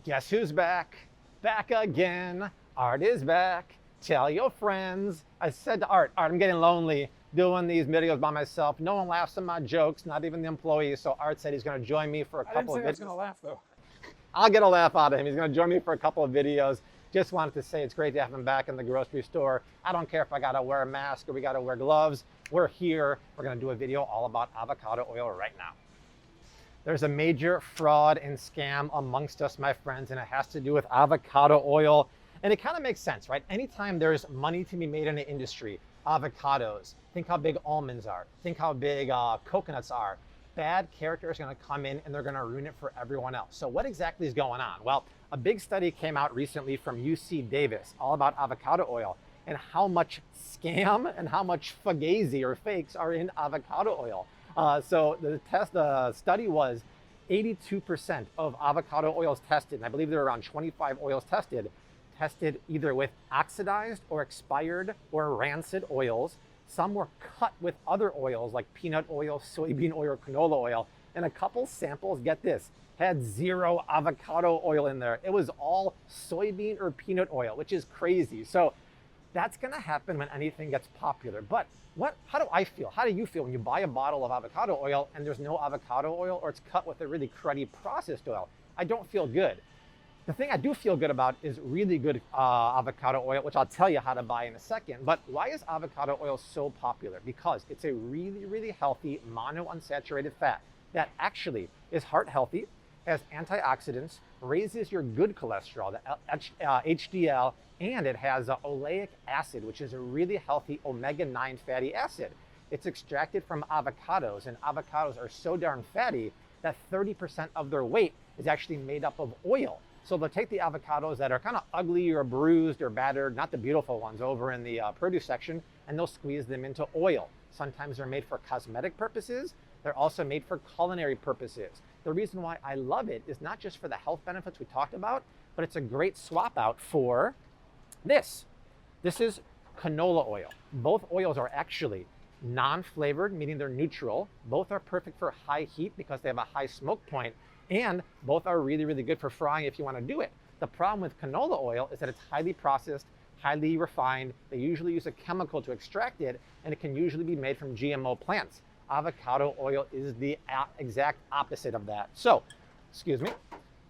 Guess who's back? Back again. Art is back. Tell your friends. I said to Art, I'm getting lonely doing these videos by myself. No one laughs at my jokes, not even the employees. So Art said he's going to join me for a couple of videos. I was going to laugh though. I'll get a laugh out of him. He's going to join me for a couple of videos. Just wanted to say it's great to have him back in the grocery store. I don't care if I got to wear a mask or we got to wear gloves. We're here. We're going to do a video all about avocado oil right now. There's a major fraud and scam amongst us, my friends, and it has to do with avocado oil. And it kind of makes sense, right? Anytime there's money to be made in the industry, avocados, think how big almonds are, think how big coconuts are. Bad characters are going to come in and they're going to ruin it for everyone else. So what exactly is going on? Well, a big study came out recently from UC Davis all about avocado oil and how much scam and how much fugazi or fakes are in avocado oil. So the study was 82% of avocado oils tested, and I believe there were around 25 oils tested either with oxidized or expired or rancid oils. Some were cut with other oils like peanut oil, soybean oil, or canola oil. And a couple samples, get this, had zero avocado oil in there. It was all soybean or peanut oil, which is crazy. So that's gonna happen when anything gets popular. But how do I feel? How do you feel when you buy a bottle of avocado oil and there's no avocado oil or it's cut with a really cruddy processed oil? I don't feel good. The thing I do feel good about is really good avocado oil, which I'll tell you how to buy in a second. But why is avocado oil so popular? Because it's a really, really healthy monounsaturated fat that actually is heart healthy, has antioxidants, raises your good cholesterol, the HDL, and it has oleic acid, which is a really healthy omega-9 fatty acid. It's extracted from avocados, and avocados are so darn fatty that 30% of their weight is actually made up of oil. So they'll take the avocados that are kind of ugly or bruised or battered, not the beautiful ones over in the produce section, and they'll squeeze them into oil. Sometimes they're made for cosmetic purposes. They're also made for culinary purposes. The reason why I love it is not just for the health benefits we talked about, but it's a great swap out for this. This is canola oil. Both oils are actually non-flavored, meaning they're neutral. Both are perfect for high heat because they have a high smoke point, and both are really, really good for frying if you want to do it. The problem with canola oil is that it's highly processed, highly refined. They usually use a chemical to extract it, and it can usually be made from GMO plants. Avocado oil is the exact opposite of that. So, excuse me,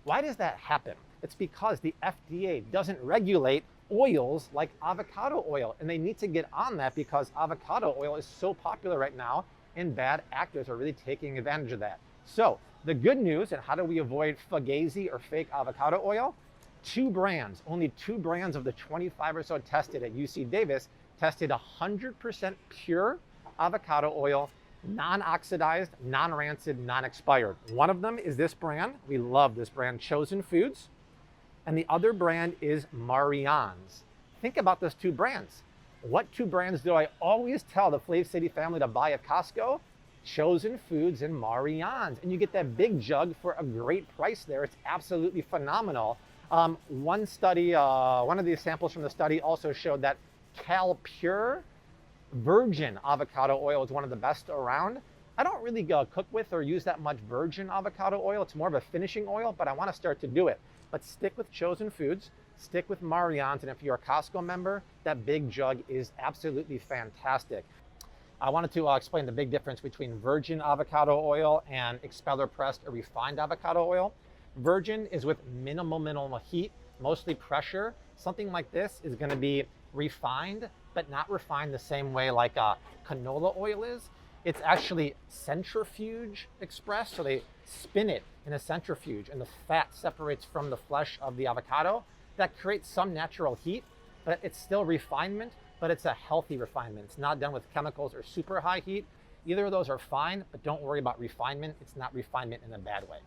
why does that happen? It's because the FDA doesn't regulate oils like avocado oil, and they need to get on that because avocado oil is so popular right now, and bad actors are really taking advantage of that. So the good news, and how do we avoid fugazi or fake avocado oil? Only two brands of the 25 or so tested at UC Davis tested 100% pure avocado oil, non-oxidized, non-rancid, non-expired. One of them is this brand. We love this brand, Chosen Foods. And the other brand is Marianne's. Think about those two brands. What two brands do I always tell the Flav City family to buy at Costco? Chosen Foods and Marianne's. And you get that big jug for a great price there. It's absolutely phenomenal. One study, one of these samples from the study also showed that Cal Pure virgin avocado oil is one of the best around. I don't really cook with or use that much virgin avocado oil. It's more of a finishing oil, but I want to start to do it. But stick with Chosen Foods, stick with Marianne's, and if you're a Costco member, that big jug is absolutely fantastic. I wanted to explain the big difference between virgin avocado oil and expeller pressed or refined avocado oil. Virgin is with minimal heat, mostly pressure. Something like this is going to be refined, but not refined the same way like canola oil is. It's actually centrifuge expressed, so they spin it in a centrifuge and the fat separates from the flesh of the avocado. That creates some natural heat, but it's still refinement, but it's a healthy refinement. It's not done with chemicals or super high heat. Either of those are fine, but don't worry about refinement. It's not refinement in a bad way.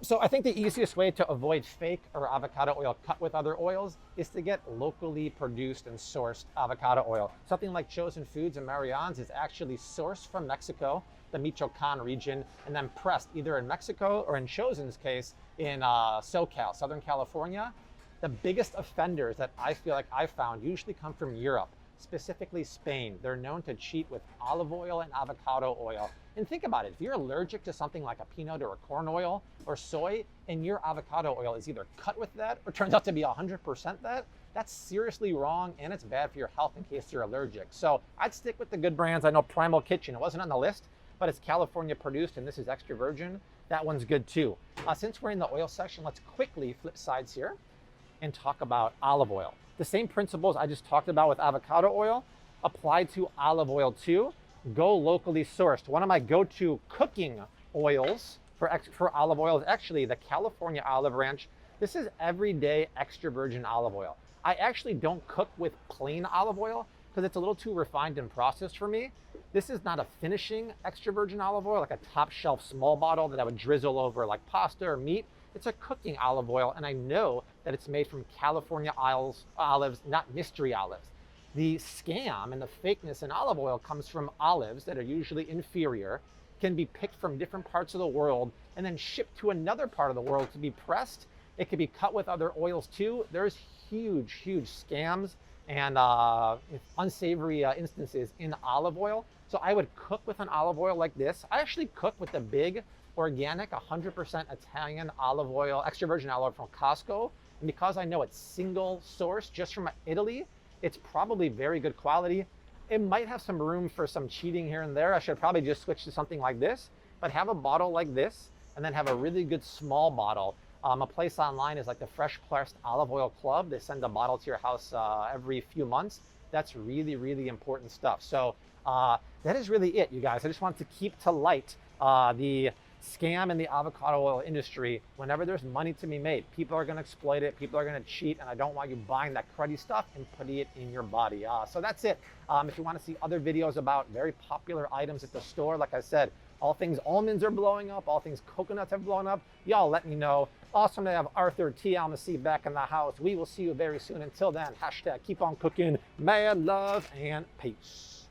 So I think the easiest way to avoid fake or avocado oil cut with other oils is to get locally produced and sourced avocado oil. Something like Chosen Foods and Marianne's is actually sourced from Mexico, the Michoacan region, and then pressed either in Mexico or in Chosen's case in SoCal, Southern California. The biggest offenders that I feel like I found usually come from Europe. specifically Spain. They're known to cheat with olive oil and avocado oil. And think about it, if you're allergic to something like a peanut or a corn oil or soy, and your avocado oil is either cut with that or turns out to be 100% that, that's seriously wrong, and it's bad for your health in case you're allergic. So I'd stick with the good brands. I know Primal Kitchen, it wasn't on the list, but it's California produced and this is extra virgin. That one's good too. Since we're in the oil section, let's quickly flip sides here and talk about olive oil. The same principles I just talked about with avocado oil apply to olive oil too. Go locally sourced. One of my go-to cooking oils for olive oil is actually the California Olive Ranch. This is everyday extra virgin olive oil. I actually don't cook with plain olive oil because it's a little too refined and processed for me. This is not a finishing extra virgin olive oil, like a top shelf small bottle that I would drizzle over like pasta or meat. It's a cooking olive oil, and I know that it's made from California olives, not mystery olives. The scam and the fakeness in olive oil comes from olives that are usually inferior, can be picked from different parts of the world, and then shipped to another part of the world to be pressed. It could be cut with other oils too. There's huge scams and unsavory instances in olive oil. So I would cook with an olive oil like this. I actually cook with the big organic 100% Italian olive oil, extra virgin olive oil from Costco. And because I know it's single source just from Italy, it's probably very good quality. It might have some room for some cheating here and there. I should probably just switch to something like this, but have a bottle like this and then have a really good small bottle. A place online is like the Fresh Pressed Olive Oil Club. They send a bottle to your house every few months. That's really important stuff. So that is really it, you guys. I just want to keep to light the scam in the avocado oil industry. Whenever there's money to be made, people are going to exploit it, people are going to cheat, and I don't want you buying that cruddy stuff and putting it in your body. So that's it. If you want to see other videos about very popular items at the store, like I said, all things almonds are blowing up, all things coconuts have blown up, y'all let me know. Awesome to have Arthur T. Almasy back in the house. We will see you very soon. Until then, hashtag keep on cooking, mad love, and peace.